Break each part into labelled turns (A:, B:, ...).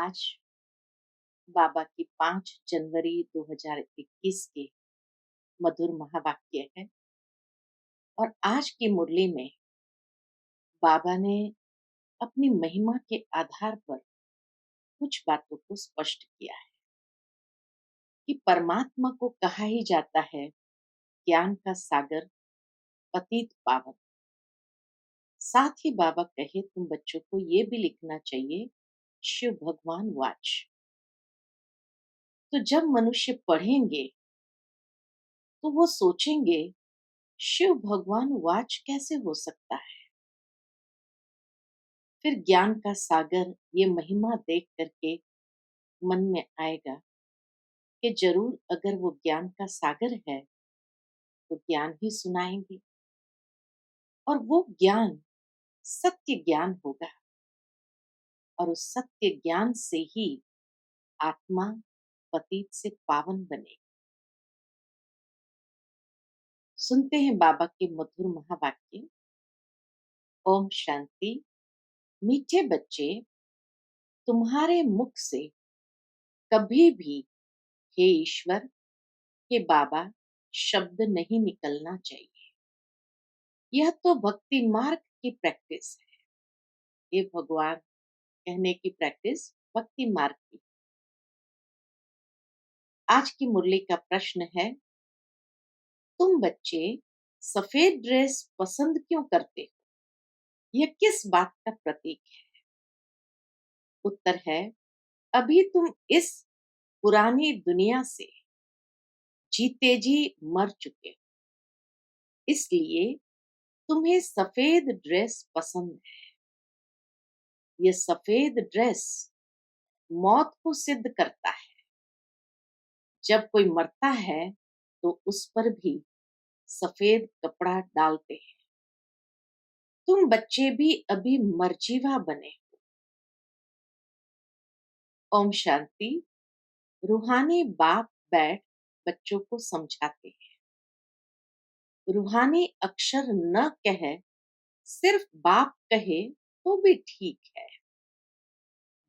A: आज बाबा की 5 जनवरी 2021 के मधुर महावाक्य है और आज की मुरली में बाबा ने अपनी महिमा के आधार पर कुछ बातों को स्पष्ट किया है कि परमात्मा को कहा ही जाता है ज्ञान का सागर, पतित पावन। साथ ही बाबा कहे तुम बच्चों को ये भी लिखना चाहिए शिव भगवान वाच। तो जब मनुष्य पढ़ेंगे तो वो सोचेंगे शिव भगवान वाच कैसे हो सकता है। फिर ज्ञान का सागर ये महिमा देख करके मन में आएगा कि जरूर अगर वो ज्ञान का सागर है तो ज्ञान ही सुनाएंगे और वो ज्ञान सत्य ज्ञान होगा और उस सत्य ज्ञान से ही आत्मा पतित से पावन बनेगी। सुनते हैं बाबा के मधुर महावाक्य। ओम शांति। मीठे बच्चे, तुम्हारे मुख से कभी भी हे ईश्वर, हे बाबा शब्द नहीं निकलना चाहिए। यह तो भक्ति मार्ग की प्रैक्टिस है। ये भगवान कहने की प्रैक्टिस भक्ति मार्ग की। आज की मुरली का प्रश्न है, तुम बच्चे सफेद ड्रेस पसंद क्यों करते हो? यह किस बात का प्रतीक है? उत्तर है, अभी तुम इस पुरानी दुनिया से जीते जी मर चुके हो, इसलिए तुम्हें सफेद ड्रेस पसंद है। यह सफेद ड्रेस मौत को सिद्ध करता है। जब कोई मरता है तो उस पर भी सफेद कपड़ा डालते हैं। तुम बच्चे भी अभी मरजीवा बने। ओम शांति। रूहानी बाप बैठ बच्चों को समझाते हैं। रूहानी अक्षर न कहे, सिर्फ बाप कहे तो भी ठीक है।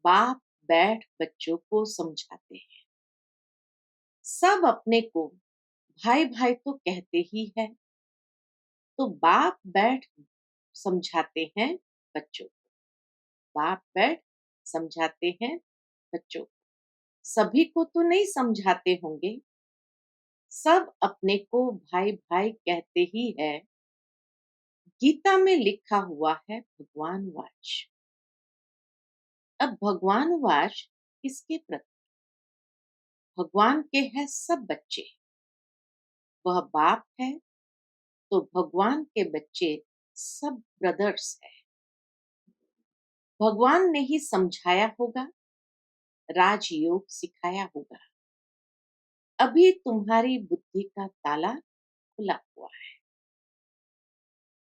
A: बाप बैठ बच्चों को समझाते हैं। सब अपने को भाई भाई तो कहते ही है, तो बाप बैठ समझाते हैं बच्चों को। बाप बैठ समझाते हैं बच्चों को। सभी को तो नहीं समझाते होंगे, सब अपने को भाई भाई कहते ही है। गीता में लिखा हुआ है भगवान वाच। अब भगवान वाच किसके प्रति? भगवान के हैं सब बच्चे। वह बाप है तो भगवान के बच्चे सब ब्रदर्स है। भगवान ने ही समझाया होगा, राजयोग सिखाया होगा। अभी तुम्हारी बुद्धि का ताला खुला हुआ है।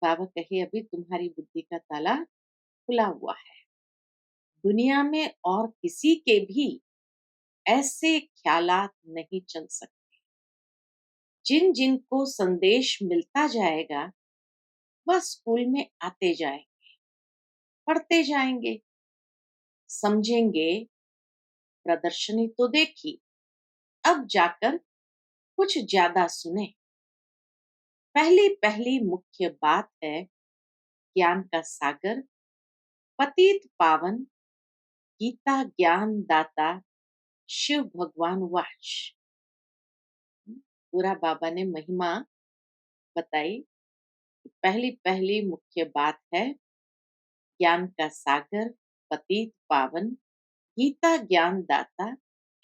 A: बाबा कहे अभी तुम्हारी बुद्धि का ताला खुला हुआ है। दुनिया में और किसी के भी ऐसे ख्यालात नहीं चल सकते। जिन जिन को संदेश मिलता जाएगा वह स्कूल में आते जाएंगे, पढ़ते जाएंगे, समझेंगे। प्रदर्शनी तो देखी, अब जाकर कुछ ज्यादा सुने। पहली पहली मुख्य बात है ज्ञान का सागर, पतित पावन, गीता ज्ञान दाता शिव भगवान वाच। पूरा बाबा ने महिमा बताई। पहली पहली मुख्य बात है ज्ञान का सागर, पतित पावन, गीता ज्ञान दाता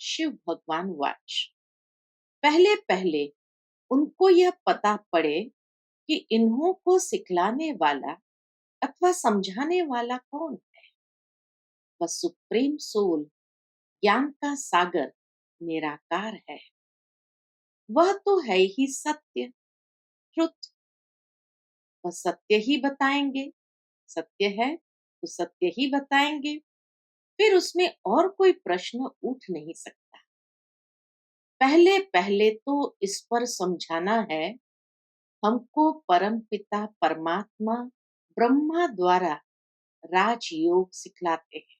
A: शिव भगवान वाच। पहले पहले उनको यह पता पड़े कि इन्हों को सिखलाने वाला अथवा समझाने वाला कौन है। वह सुप्रीम सोल, ज्ञान का सागर, निराकार है। वह तो है ही सत्य, ट्रुथ। वह सत्य ही बताएंगे। सत्य है तो सत्य ही बताएंगे। फिर उसमें और कोई प्रश्न उठ नहीं सकता। पहले पहले तो इस पर समझाना है, हमको परम पिता परमात्मा ब्रह्मा द्वारा राजयोग सिखलाते हैं।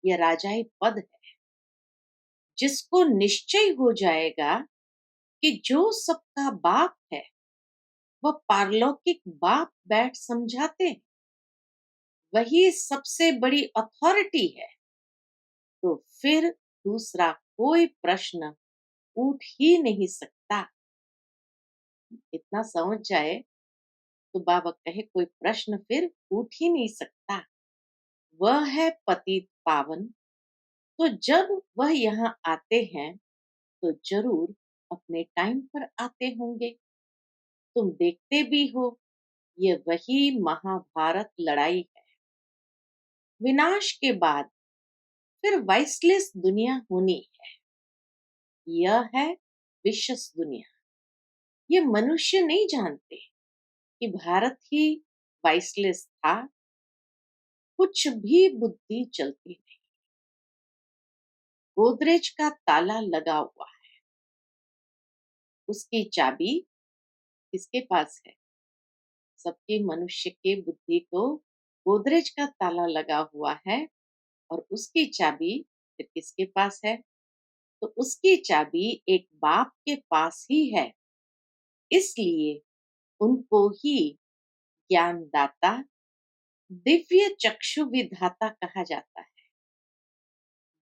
A: यह राजाई पद है, जिसको निश्चय हो जाएगा कि जो सबका बाप है वह पारलौकिक बाप बैठ समझाते हैं, वही सबसे बड़ी अथॉरिटी है, तो फिर दूसरा कोई प्रश्न उठ ही नहीं सकता। इतना समझ जाए तो बाबा कहे कोई प्रश्न फिर उठ ही नहीं सकता। वह है पतित पावन। तो जब वह यहाँ आते हैं तो जरूर अपने टाइम पर आते होंगे। तुम देखते भी हो, ये वही महाभारत लड़ाई है। विनाश के बाद फिर वाइसलेस दुनिया होनी है। यह है विशस दुनिया। ये मनुष्य नहीं जानते कि भारत ही वाइसलेस था। कुछ भी बुद्धि चलती नहीं। गोदरेज का ताला लगा हुआ है, उसकी चाबी किसके पास है? सबके मनुष्य के बुद्धि को गोदरेज का ताला लगा हुआ है, और उसकी चाबी फिर किसके पास है? तो उसकी चाबी एक बाप के पास ही है। इसलिए उनको ही ज्ञानदाता, दिव्य चक्षु विधाता कहा जाता है।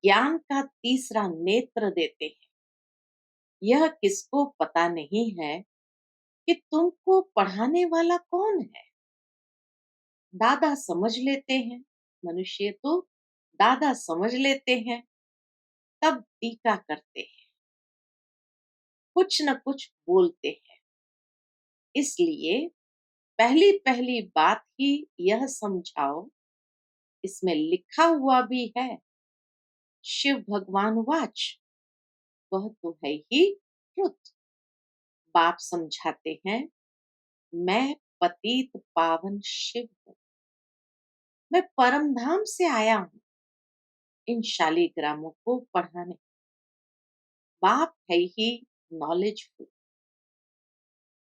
A: ज्ञान का तीसरा नेत्र देते हैं। यह किसको पता नहीं है कि तुमको पढ़ाने वाला कौन है। दादा समझ लेते हैं, मनुष्य तो दादा समझ लेते हैं, तब टीका करते हैं, कुछ न कुछ बोलते हैं। इसलिए पहली पहली बात ही यह समझाओ, इसमें लिखा हुआ भी है, शिव भगवान वाच, वह तो है ही ट्रुथ। बाप समझाते हैं, मैं पतित पावन शिव हूँ, मैं परम धाम से आया हूँ इन शालीग्रामों को पढ़ाने। बाप है ही नॉलेजफुल।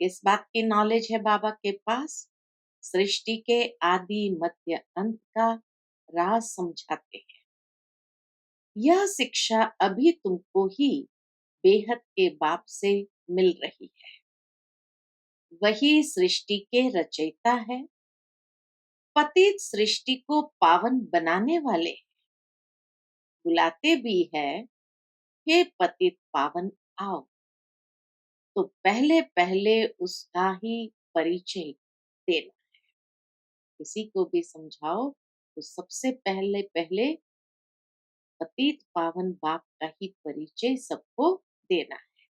A: किस बात की नॉलेज है बाबा के पास? सृष्टि के आदि मध्य अंत का राज समझाते हैं। यह शिक्षा अभी तुमको ही बेहद के बाप से मिल रही है। वही सृष्टि के रचयिता है, पतित सृष्टि को पावन बनाने वाले। बुलाते भी है, हे पतित पावन आओ। तो पहले पहले उसका ही परिचय देना। किसी को भी समझाओ तो सबसे पहले पहले पतित पावन बाप का ही परिचय सबको देना है।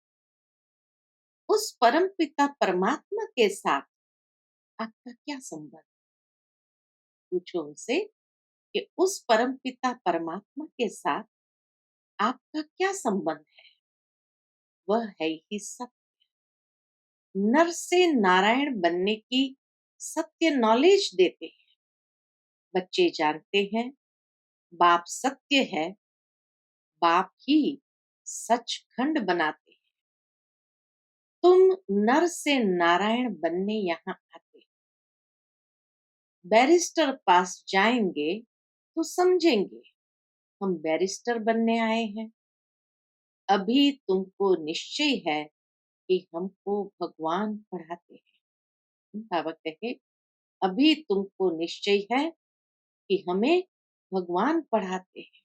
A: उस परम पिता परमात्मा के साथ आपका क्या संबंध? पूछो उनसे कि उस परम पिता परमात्मा के साथ आपका क्या संबंध है? वह है ही सत्य। नर से नारायण बनने की सत्य नॉलेज देते हैं। बच्चे जानते हैं बाप सत्य है, बाप ही सचखंड बनाते हैं। तुम नर से नारायण बनने यहाँ आते, बैरिस्टर पास जाएंगे तो समझेंगे हम बैरिस्टर बनने आए हैं। अभी तुमको निश्चय है कि हमको भगवान पढ़ाते हैं। बाबा कहे अभी तुमको निश्चय है कि हमें भगवान पढ़ाते हैं।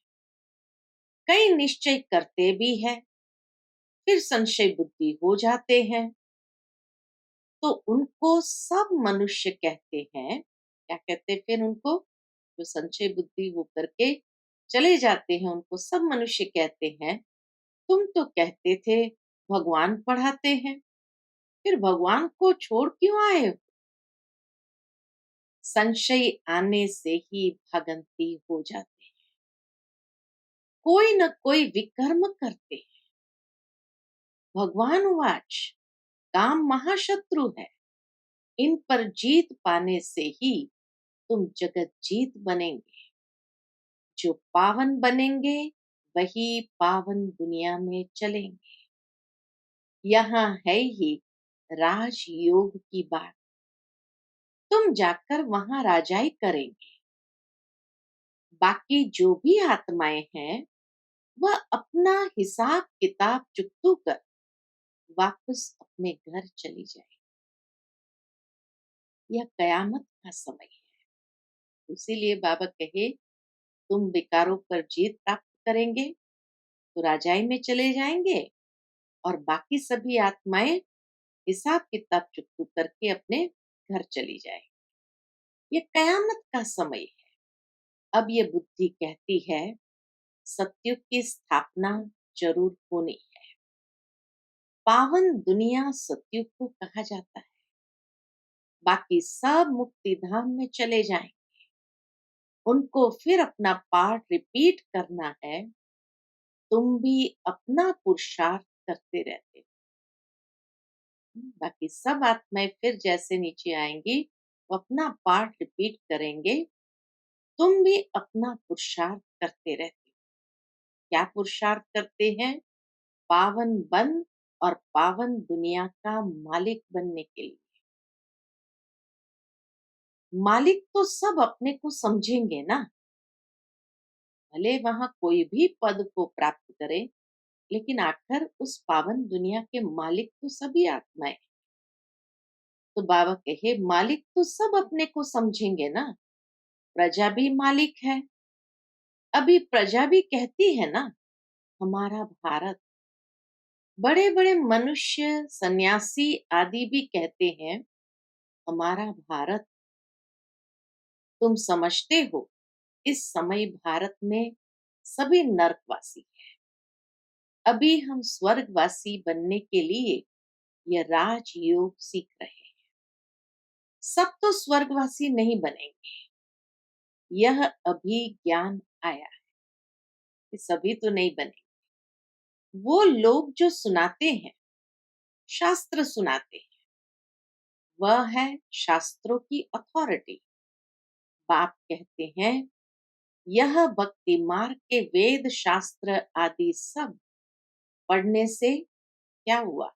A: कई निश्चय करते भी हैं, फिर संशय बुद्धि हो जाते हैं, तो उनको सब मनुष्य कहते हैं। क्या कहते हैं फिर उनको? जो संशय बुद्धि हो करके चले जाते हैं, उनको सब मनुष्य कहते हैं, तुम तो कहते थे भगवान पढ़ाते हैं, फिर भगवान को छोड़ क्यों आए हो? संशय आने से ही भगंती हो जाती है। कोई न कोई विकर्म करते हैं। भगवान वाच, काम महाशत्रु है, इन पर जीत पाने से ही तुम जगत जीत बनेंगे। जो पावन बनेंगे वही पावन दुनिया में चलेंगे। यहाँ है ही राजयोग की बात। तुम जाकर वहां राजाई करेंगे। बाकी जो भी आत्माएं हैं वह अपना हिसाब किताब चुकतू कर वापस अपने घर चली जाए। यह कयामत का समय है। इसीलिए बाबा कहे, तुम विकारों पर जीत प्राप्त करेंगे तो राजाई में चले जाएंगे, और बाकी सभी आत्माएं हिसाब किताब चुकतू करके अपने घर चली जाए। ये कयामत का समय है। अब ये बुद्धि कहती है सत्युग की स्थापना जरूर होनी है। पावन दुनिया सत्युग को कहा जाता है। बाकी सब मुक्ति धाम में चले जाएं। उनको फिर अपना पाठ रिपीट करना है। तुम भी अपना पुरुषार्थ करते रहते हो। बाकी सब आत्माएं फिर जैसे नीचे आएंगी वो अपना पाठ रिपीट करेंगे। तुम भी अपना पुरुषार्थ करते रहते हो। क्या पुरुषार्थ करते हैं? पावन बन और पावन दुनिया का मालिक बनने के लिए। मालिक तो सब अपने को समझेंगे ना। भले वहां कोई भी पद को प्राप्त करे, लेकिन आखिर उस पावन दुनिया के मालिक तो सभी आत्माएं। तो बाबा कहे मालिक तो सब अपने को समझेंगे ना। प्रजा भी मालिक है। अभी प्रजा भी कहती है ना हमारा भारत। बड़े बड़े मनुष्य सन्यासी आदि भी कहते हैं हमारा भारत। तुम समझते हो इस समय भारत में सभी नरकवासी हैं। अभी हम स्वर्गवासी बनने के लिए यह राजयोग सीख रहे हैं। सब तो स्वर्गवासी नहीं बनेंगे। यह अभी ज्ञान आया है कि सभी तो नहीं बनेंगे। वो लोग जो सुनाते हैं, शास्त्र सुनाते हैं, वह है शास्त्रों की अथॉरिटी। बाप कहते हैं यह भक्ति मार्ग के वेद शास्त्र आदि सब पढ़ने से क्या हुआ?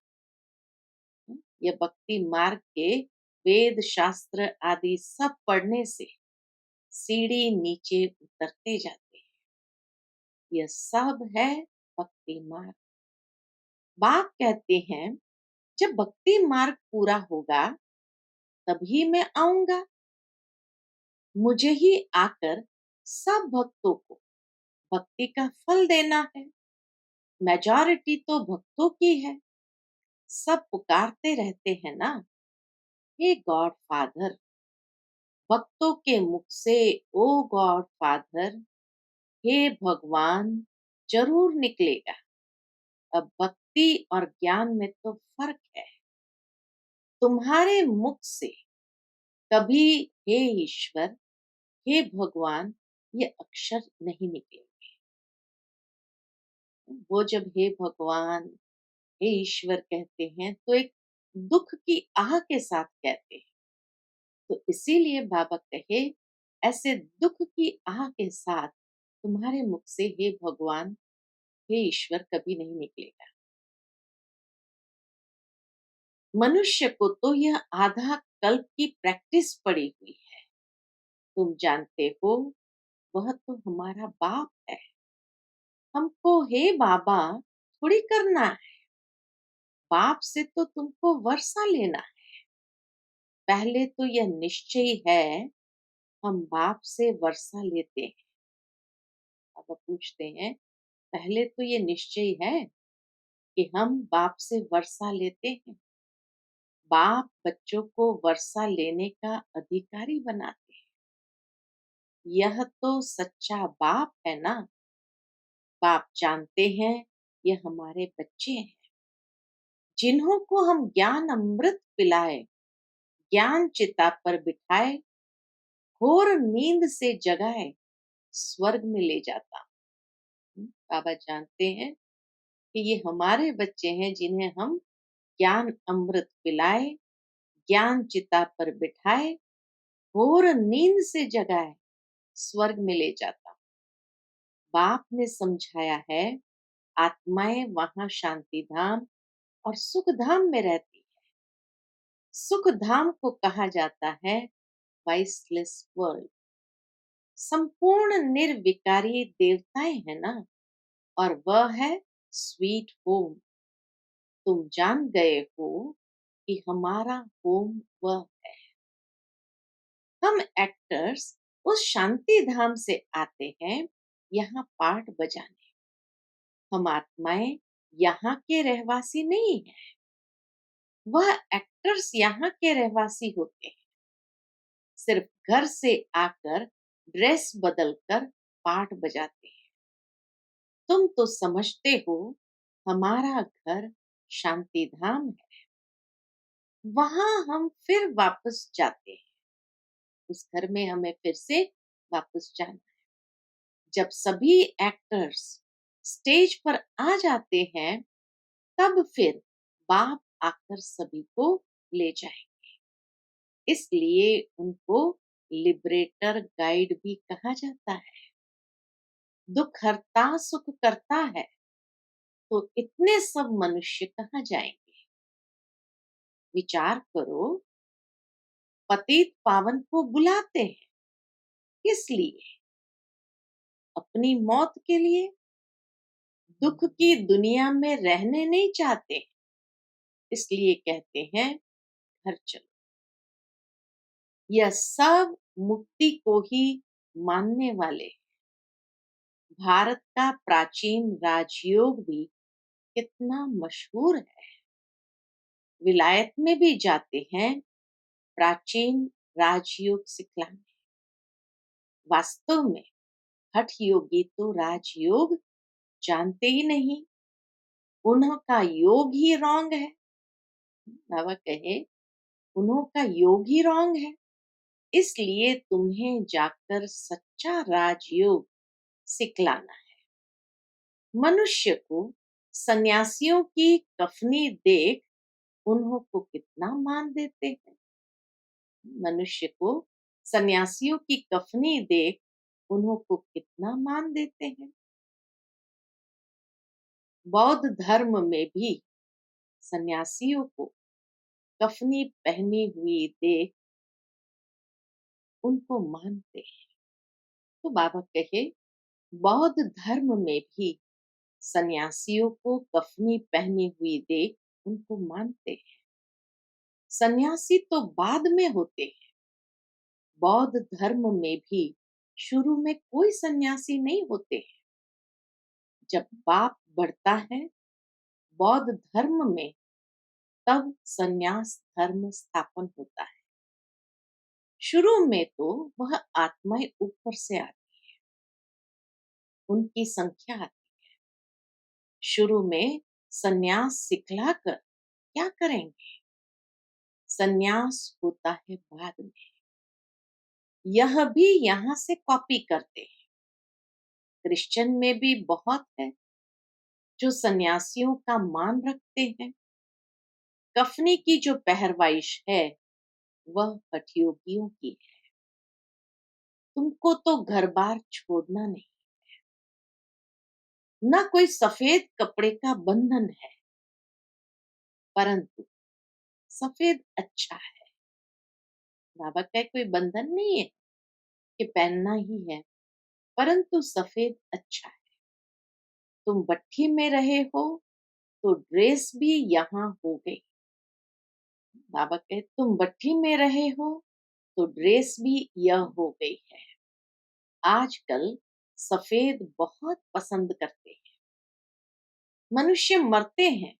A: यह भक्ति मार्ग के वेद शास्त्र आदि सब पढ़ने से सीढ़ी नीचे उतरते जाते हैं। यह सब है भक्ति मार्ग। बाप कहते हैं जब भक्ति मार्ग पूरा होगा तभी मैं आऊंगा। मुझे ही आकर सब भक्तों को भक्ति का फल देना है। मेजॉरिटी तो भक्तों की है। सब पुकारते रहते हैं ना, हे गॉड फादर। भक्तों के मुख से ओ गॉड फादर, हे भगवान जरूर निकलेगा। अब भक्ति और ज्ञान में तो फर्क है। तुम्हारे मुख से कभी हे ईश्वर, हे भगवान ये अक्षर नहीं निकलेंगे। वो जब हे भगवान, हे ईश्वर कहते हैं तो एक दुख की आह के साथ कहते हैं। तो इसीलिए बाबा कहे ऐसे दुख की आह के साथ तुम्हारे मुख से हे भगवान, हे ईश्वर कभी नहीं निकलेगा। मनुष्य को तो यह आधा कल्प की प्रैक्टिस पड़ी हुई है। तुम जानते हो वह तो हमारा बाप है। हमको हे बाबा थोड़ी करना है। बाप से तो तुमको वर्षा लेना है। पहले तो यह निश्चय है हम बाप से वर्षा लेते हैं। अब पूछते हैं पहले तो ये निश्चय है कि हम बाप से वर्षा लेते हैं। बाप बच्चों को वर्षा लेने का अधिकारी बनाते हैं। यह तो सच्चा बाप है ना। बाप जानते हैं ये हमारे बच्चे हैं जिन्हों को हम ज्ञान अमृत पिलाए, ज्ञान चिता पर बिठाए, घोर नींद से जगाए, स्वर्ग में ले जाता। बाबा जानते हैं कि ये हमारे बच्चे हैं जिन्हें हम ज्ञान अमृत पिलाए, ज्ञान चिता पर बिठाए, घोर नींद से जगाए, स्वर्ग में ले जाता। बाप ने समझाया है आत्माएं वहां शांति धाम और सुख धाम में रहती है। सुख धाम को कहा जाता है वाइसलेस वर्ल्ड। संपूर्ण निर्विकारी देवताएं है ना, और वह है स्वीट होम। तुम जान गए हो कि हमारा होम वह है। हम एक्टर्स उस शांति धाम से आते हैं यहाँ पाठ बजाने। हम आत्माएं यहाँ के रहवासी नहीं है। वह एक्टर्स यहाँ के रहवासी होते हैं, सिर्फ घर से आकर ड्रेस बदलकर पाठ बजाते हैं। तुम तो समझते हो हमारा घर शांति धाम है। वहां हम फिर वापस जाते हैं। उस घर में हमें फिर से वापस जाना है। जब सभी एक्टर्स स्टेज पर आ जाते हैं, तब फिर बाप आकर सभी को ले जाए। इसलिए उनको लिबरेटर गाइड भी कहा जाता है। दुख हरता सुख करता है, तो इतने सब मनुष्य कहाँ जाएंगे? विचार करो, पतित पावन को बुलाते हैं किस लिए? अपनी मौत के लिए। दुख की दुनिया में रहने नहीं चाहते, इसलिए कहते हैं घर चलो। यह सब मुक्ति को ही मानने वाले। भारत का प्राचीन राजयोग भी कितना मशहूर है। विलायत में भी जाते हैं प्राचीन राजयोग सिखलाने। वास्तव में हठ योगी तो राजयोग जानते ही नहीं। उनका योग ही रॉन्ग है। बाबा कहे उन्हों का योग ही रॉन्ग है। इसलिए तुम्हें जाकर सच्चा राजयोग सिखलाना है। मनुष्य को सन्यासियों की कफनी देख उन्हों को कितना मान देते हैं। मनुष्य को सन्यासियों की कफनी देख उन्हों को कितना मान देते हैं। बौद्ध धर्म में भी सन्यासियों को कफनी पहनी हुई देख उनको मानते हैं। तो बाबा कहे बौद्ध धर्म में भी सन्यासियों को कफनी पहनी हुई देख उनको मानते हैं। सन्यासी तो बाद में होते हैं। बौद्ध धर्म में भी शुरू में कोई सन्यासी नहीं होते हैं। जब बाप बढ़ता है बौद्ध धर्म में, तब सन्यास धर्म स्थापन होता है। शुरू में तो वह आत्माएं ऊपर से आती, उनकी संख्या आती। शुरू में सन्यास सिखलाकर क्या करेंगे? सन्यास होता है बाद में। यह भी यहाँ से कॉपी करते हैं। क्रिश्चियन में भी बहुत है जो सन्यासियों का मान रखते हैं। कफनी की जो पहरवाइश है वह हठयोगियों की है। तुमको तो घर बार छोड़ना नहीं, न कोई सफेद कपड़े का बंधन है, परंतु सफेद अच्छा है। बाबा का कोई बंधन नहीं है कि पहनना ही है, परंतु सफेद अच्छा है। तुम भट्ठी में रहे हो तो ड्रेस भी यहाँ हो गई। बाबा कहे तुम भट्ठी में रहे हो तो ड्रेस भी यह हो गई है। आजकल सफेद बहुत पसंद करते हैं। मनुष्य मरते हैं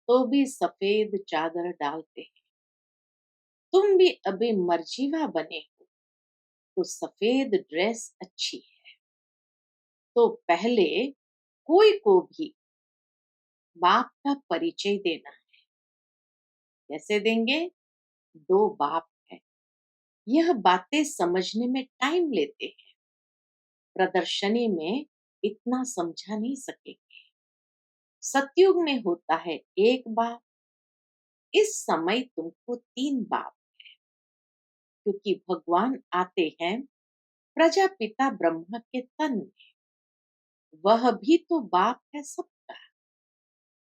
A: तो भी सफेद चादर डालते हैं। तुम भी अभी मर्जीवा बने हो तो सफेद ड्रेस अच्छी है। तो पहले कोई को भी बाप का परिचय देना है। कैसे देंगे? दो बाप है। यह बातें समझने में टाइम लेते हैं। प्रदर्शनी में इतना समझा नहीं सकेंगे। सतयुग में होता है एक बाप। इस समय तुमको तीन बाप, क्योंकि भगवान आते हैं प्रजापिता ब्रह्मा के तन में। वह भी तो बाप है सबका।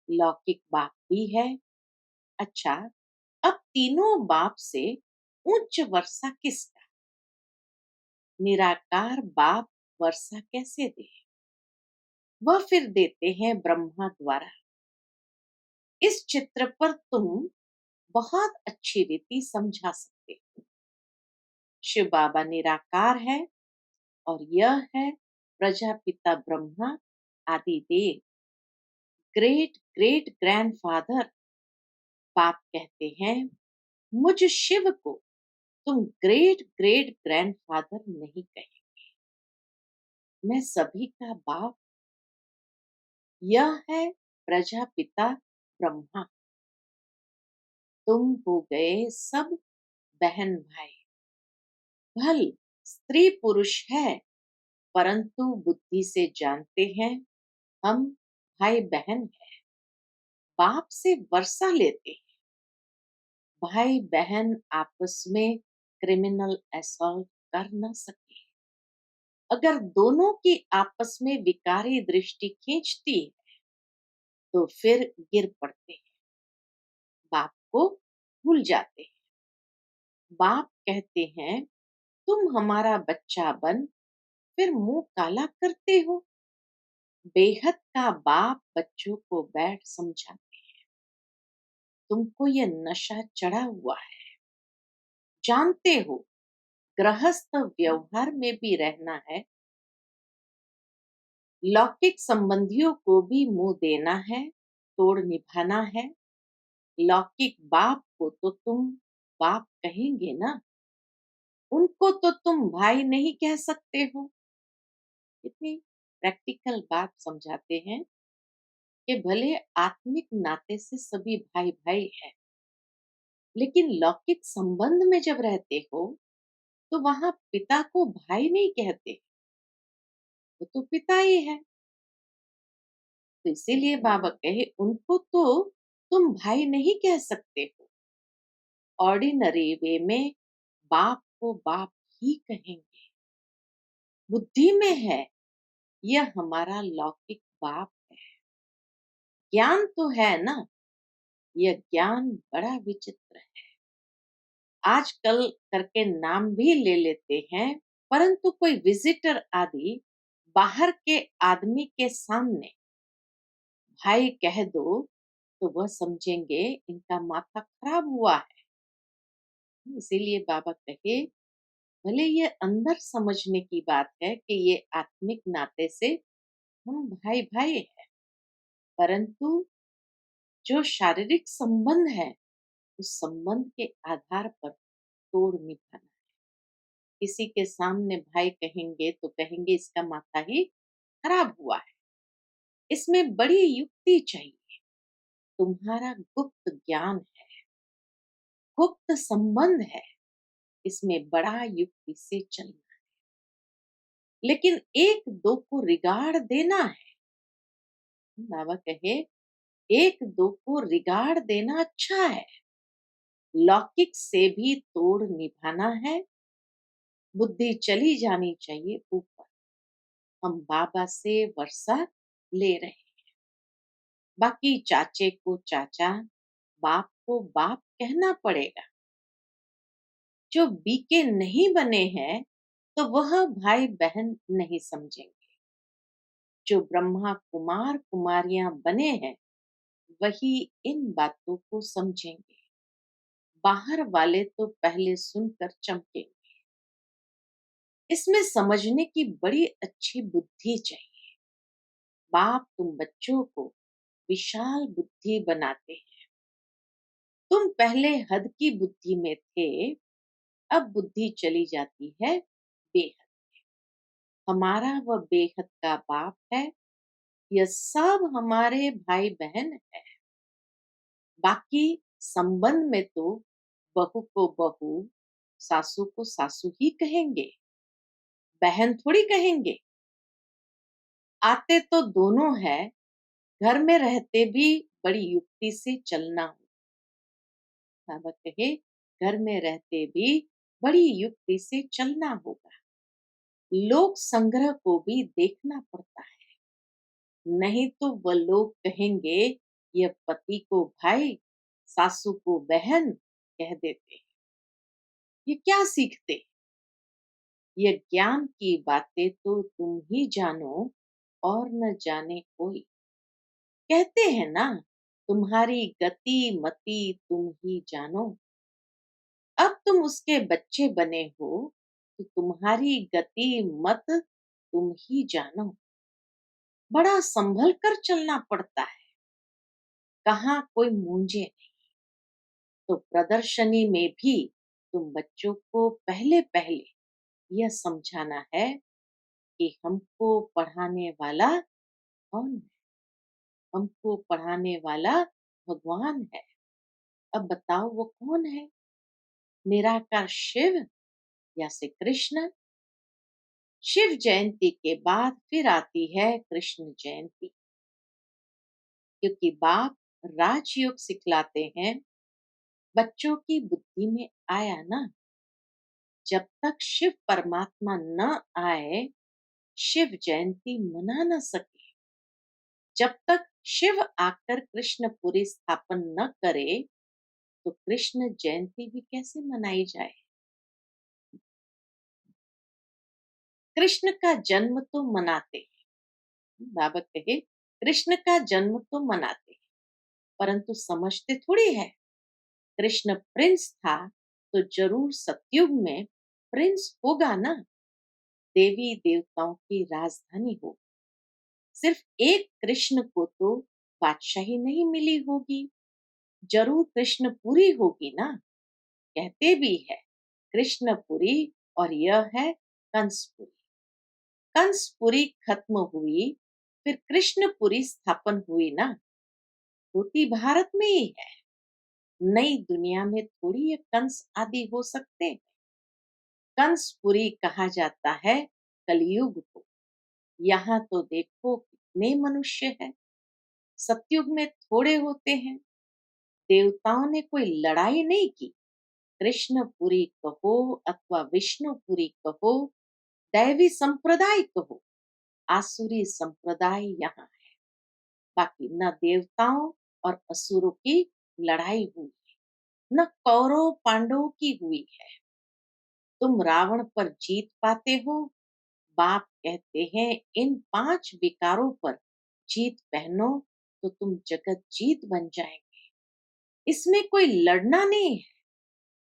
A: लौकिक बाप भी है। अच्छा, अब तीनों बाप से उच्च वर्षा किसका? निराकार बाप वर्षा कैसे दे? वह फिर देते हैं ब्रह्मा द्वारा। इस चित्र पर तुम बहुत अच्छी रीति समझा सकते हो। शिव बाबा निराकार है और यह है प्रजापिता ब्रह्मा आदि देव, ग्रेट ग्रेट ग्रैंडफादर। बाप कहते हैं, मुझ शिव को तुम ग्रेट ग्रेट ग्रैंडफादर नहीं कहे, मैं सभी का बाप। यह है प्रजापिता ब्रह्मा। तुम हो गए सब बहन भाई। भल स्त्री पुरुष है, परंतु बुद्धि से जानते हैं हम भाई बहन हैं। बाप से वर्षा लेते हैं। भाई बहन आपस में क्रिमिनल असॉल्ट कर न सके। अगर दोनों की आपस में विकारी दृष्टि खींचती है तो फिर गिर पड़ते हैं, बाप को भूल जाते हैं। बाप कहते हैं, तुम हमारा बच्चा बन फिर मुंह काला करते हो। बेहद का बाप बच्चों को बैठ समझाते हैं, तुमको ये नशा चढ़ा हुआ है। जानते हो गृहस्थ व्यवहार में भी रहना है, लौकिक संबंधियों को भी मुंह देना है, तोड़ निभाना है। लौकिक बाप को तो तुम बाप कहेंगे ना, उनको तो तुम भाई नहीं कह सकते हो। कितनी प्रैक्टिकल बात समझाते हैं कि भले आत्मिक नाते से सभी भाई भाई हैं, लेकिन लौकिक संबंध में जब रहते हो तो वहां पिता को भाई नहीं कहते, वो तो पिता ही है। तो इसीलिए बाबा कहे, उनको तो तुम भाई नहीं कह सकते हो। ऑर्डिनरी वे में बाप को बाप ही कहेंगे। बुद्धि में है, यह हमारा लौकिक बाप है। ज्ञान तो है ना, यह ज्ञान बड़ा विचित्र है। आजकल करके नाम भी ले लेते हैं, परंतु कोई विजिटर आदि बाहर के आदमी के सामने भाई कह दो तो वह समझेंगे इनका माथा खराब हुआ है। इसीलिए बाबा कहे, भले ये अंदर समझने की बात है कि ये आत्मिक नाते से हम भाई भाई हैं, परंतु जो शारीरिक संबंध है उस संबंध के आधार पर तोड़ निभाना है। किसी के सामने भाई कहेंगे तो कहेंगे इसका माथा ही खराब हुआ है। इसमें बड़ी युक्ति चाहिए। तुम्हारा गुप्त ज्ञान है, गुप्त संबंध है, इसमें बड़ा युक्ति से चलना है। लेकिन एक दो को रिगाड़ देना है। बाबा कहे, एक दो को रिगाड़ देना अच्छा है, लौकिक से भी तोड़ निभाना है। बुद्धि चली जानी चाहिए ऊपर। हम बाबा से वर्षा ले रहे हैं, बाकी चाचे को चाचा, बाप को बाप कहना पड़ेगा। जो बीके नहीं बने हैं तो वह भाई बहन नहीं समझेंगे। जो ब्रह्मा कुमार कुमारियां बने हैं वही इन बातों को समझेंगे। बाहर वाले तो पहले सुनकर चमकेंगे। इसमें समझने की बड़ी अच्छी बुद्धि चाहिए। बाप तुम बच्चों को विशाल बुद्धि बनाते हैं। तुम पहले हद की बुद्धि में थे, अब बुद्धि चली जाती है बेहद। हमारा वह बेहद का बाप है, यह सब हमारे भाई बहन है। बाकी संबंध में तो बहू को बहू, सासू को सासू ही कहेंगे, बहन थोड़ी कहेंगे। आते तो दोनों है, घर में रहते भी बड़ी युक्ति से चलना हो। बाबा कहे, घर में रहते भी बड़ी युक्ति से चलना होगा। लोक संग्रह को भी देखना पड़ता है, नहीं तो वह लोग कहेंगे यह पति को भाई, सासू को बहन कह देते हैं। ये क्या सीखते? ये ज्ञान की बातें तो तुम ही जानो और न जाने कोई। कहते हैं ना, तुम्हारी गति मति तुम ही जानो। अब तुम उसके बच्चे बने हो, तो तुम्हारी गति मत तुम ही जानो। बड़ा संभल कर चलना पड़ता है, कहाँ कोई मूंझे नहीं। तो प्रदर्शनी में भी तुम बच्चों को पहले पहले यह समझाना है कि हमको पढ़ाने वाला कौन है। हमको पढ़ाने वाला भगवान है। अब बताओ वो कौन है? निराकार शिव या श्री कृष्ण? शिव जयंती के बाद फिर आती है कृष्ण जयंती, क्योंकि बाप राजयोग सिखलाते हैं। बच्चों की बुद्धि में आया ना, जब तक शिव परमात्मा न आए, शिव जयंती मना न सके। जब तक शिव आकर कृष्णपुरी स्थापन न करे, तो कृष्ण जयंती भी कैसे मनाई जाए? कृष्ण का जन्म तो मनाते हैं, बाबा कहे कृष्ण का जन्म तो मनाते हैं, परंतु समझते थोड़ी है। कृष्ण प्रिंस था, तो जरूर सतयुग में प्रिंस होगा ना। देवी देवताओं की राजधानी हो। सिर्फ एक कृष्ण को तो बादशाही नहीं मिली होगी, जरूर कृष्णपुरी होगी ना। कहते भी है कृष्णपुरी, और यह है कंसपुरी। कंसपुरी खत्म हुई, फिर कृष्णपुरी स्थापन हुई ना। होती भारत में ही है, नई दुनिया में थोड़ी ये कंस आदि हो सकते हैं। कंसपुरी कहा जाता है कलयुग को। यहाँ तो देखो कितने मनुष्य हैं। सतयुग में थोड़े होते हैं। देवताओं ने कोई लड़ाई नहीं की। कृष्णपुरी कहो अथवा विष्णुपुरी कहो, दैवी संप्रदाय कहो, आसुरी संप्रदाय यहाँ है। बाकी न देवताओं और असुरों की लड़ाई हुई, न कौरव पांडवों की हुई है। तुम रावण पर जीत पाते हो। बाप कहते हैं इन 5 विकारों पर जीत पहनो, तो तुम जगत जीत बन जाएंगे। इसमें कोई लड़ना नहीं है।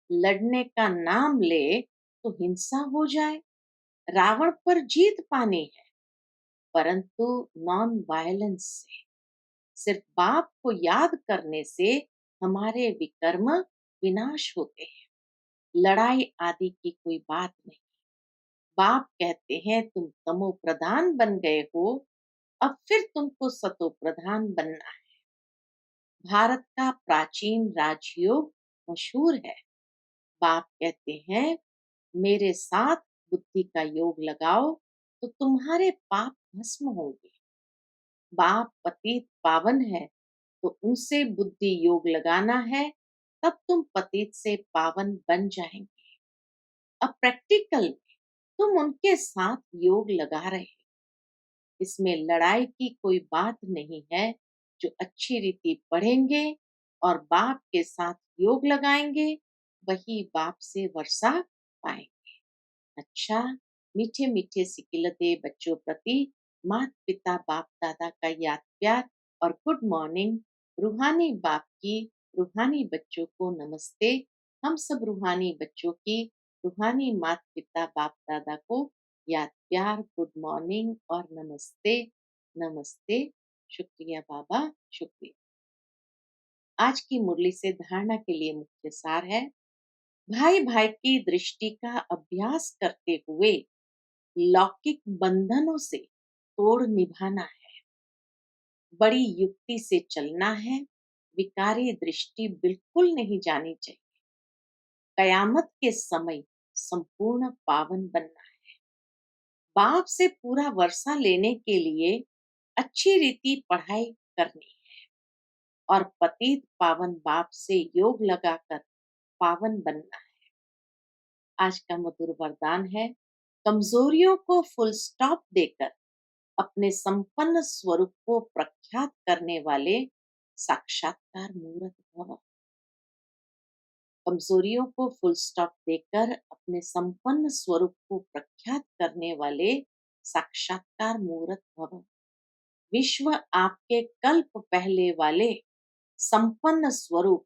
A: लड़ने का नाम ले तो हिंसा हो जाए। रावण पर जीत पानी है, परंतु नॉन वायलेंस से। सिर्फ बाप को याद करने से हमारे विकर्म विनाश होते हैं। लड़ाई आदि की कोई बात नहीं। बाप कहते हैं तुम तमो प्रधान बन गए हो, अब फिर तुमको सतो प्रधान बनना है। भारत का प्राचीन राजयोग मशहूर है। बाप कहते हैं मेरे साथ बुद्धि का योग लगाओ, तो तुम्हारे पाप भस्म होंगे। बाप पतित पावन है, तो उनसे बुद्धि योग लगाना है, तब तुम पतित से पावन बन जाएंगे। अब प्रैक्टिकल में तुम उनके साथ योग लगा रहे हो। इसमें लड़ाई की कोई बात नहीं है। जो अच्छी रीति पढ़ेंगे और बाप के साथ योग लगाएंगे, वही बाप से वर्षा पाएंगे। अच्छा, मीठे मीठे सिकिलते बच्चों प्रति माता पिता बाप दादा का याद प्यार और गुड मॉर्निंग। रूहानी बाप की रूहानी बच्चों को नमस्ते। हम सब रूहानी बच्चों की रूहानी माता पिता बाप दादा को याद प्यार, गुड मॉर्निंग और नमस्ते। नमस्ते। शुक्रिया बाबा, शुक्रिया। आज की मुरली से धारणा के लिए मुख्य सार है, भाई भाई की दृष्टि का अभ्यास करते हुए लौकिक बंधनों से तोड़ निभाना है। बड़ी युक्ति से चलना है। विकारी दृष्टि बिल्कुल नहीं जानी चाहिए। कयामत के समय संपूर्ण पावन बनना है। बाप से पूरा वर्षा लेने के लिए अच्छी रीति पढ़ाई करनी है और पतित पावन बाप से योग लगाकर पावन बनना है। आज का मधुर वरदान है, कमजोरियों को फुल स्टॉप देकर अपने संपन्न स्वरूप को प्रख्यात करने वाले साक्षात्कार मूर्त भव। कमजोरियों को फुल स्टॉप देकर अपने संपन्न स्वरूप को प्रख्यात करने वाले साक्षात्कार मूर्त भव। विश्व आपके कल्प पहले वाले संपन्न स्वरूप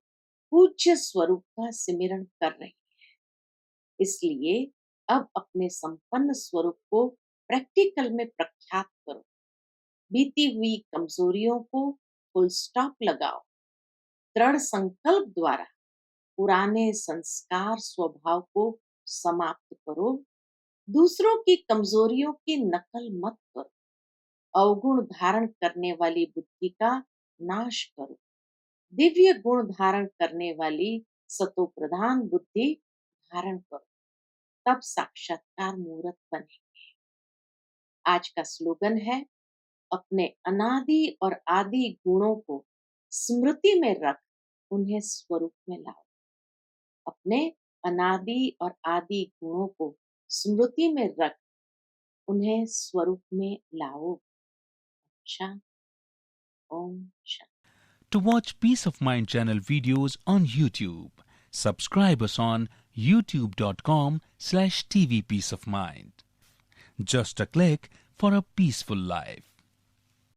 A: पूज्य स्वरूप का सिमरन कर रही है। इसलिए अब अपने संपन्न स्वरूप को प्रैक्टिकल में प्रख्यात करो। बीती हुई कमजोरियों को फुल स्टॉप लगाओ। दृढ़ संकल्प द्वारा पुराने संस्कार स्वभाव को समाप्त करो। दूसरों की कमजोरियों की नकल मत करो। अवगुण धारण करने वाली बुद्धि का नाश करो। दिव्य गुण धारण करने वाली सतो प्रधान बुद्धि धारण करो। तब साक्षात्कार मूर्त बने। आज का स्लोगन है, अपने अनादि और आदि गुणों को स्मृति में रख उन्हें स्वरूप में लाओ। अपने अनादि और आदि गुणों को स्मृति में रख उन्हें स्वरूप में लाओ। अच्छा, Om Shanti.
B: To watch Peace of Mind channel videos on YouTube, subscribe us on youtube.com/tvpeaceofmind. Just a click for a peaceful life.